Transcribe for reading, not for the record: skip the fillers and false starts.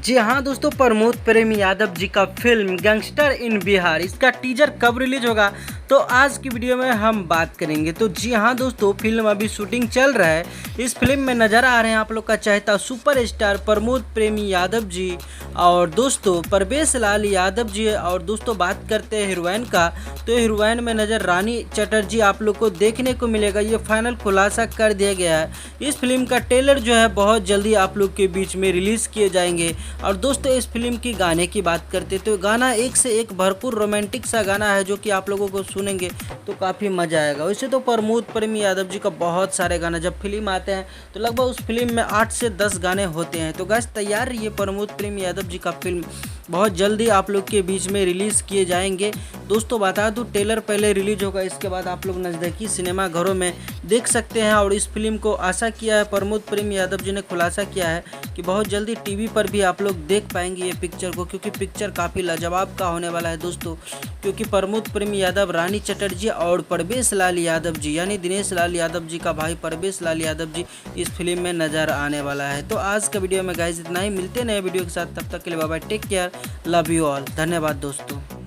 जी हाँ दोस्तों, प्रमोद प्रेम यादव जी का फिल्म गैंगस्टर इन बिहार, इसका टीजर कब रिलीज होगा तो आज की वीडियो में हम बात करेंगे। तो जी हाँ दोस्तों, फिल्म अभी शूटिंग चल रहा है। इस फिल्म में नजर आ रहे हैं आप लोग का चहेता सुपरस्टार प्रमोद प्रेमी यादव जी और दोस्तों परवेश लाल यादव जी। और दोस्तों बात करते हैं हीरोइन का, तो हीरोइन में नजर रानी चटर्जी आप लोग को देखने को मिलेगा। ये फाइनल खुलासा कर दिया गया है। इस फिल्म का ट्रेलर जो है बहुत जल्दी आप लोग के बीच में रिलीज किए जाएंगे। और दोस्तों इस फिल्म की गाने की बात करते तो गाना एक से एक भरपूर रोमांटिक सा गाना है, जो कि आप लोगों को सुनेंगे तो काफ़ी मज़ा आएगा। वैसे तो प्रमोद प्रेमी यादव जी का बहुत सारे गाना जब फिल्म आते हैं तो लगभग उस फिल्म में 8 से 10 गाने होते हैं। तो गाइस तैयार रहिए, प्रमोद प्रेमी यादव जी का फिल्म बहुत जल्दी आप लोग के बीच में रिलीज़ किए जाएंगे। दोस्तों बता दूं, ट्रेलर पहले रिलीज होगा, इसके बाद आप लोग नज़दीकी सिनेमा घरों में देख सकते हैं। और इस फिल्म को आशा किया है, प्रमोद प्रेमी यादव जी ने खुलासा किया है कि बहुत जल्दी टीवी पर भी आप लोग देख पाएंगे ये पिक्चर को, क्योंकि पिक्चर काफ़ी लाजवाब का होने वाला है दोस्तों। क्योंकि प्रमोद प्रेमी यादव, रानी चटर्जी और परवेश लाल यादव जी यानी दिनेश लाल यादव जी का भाई परवेश लाल यादव जी इस फिल्म में नजर आने वाला है। तो आज का वीडियो में गाइस इतना ही, मिलते नए वीडियो के साथ, तब तक के लिए bye bye, take care, love you all, धन्यवाद दोस्तों।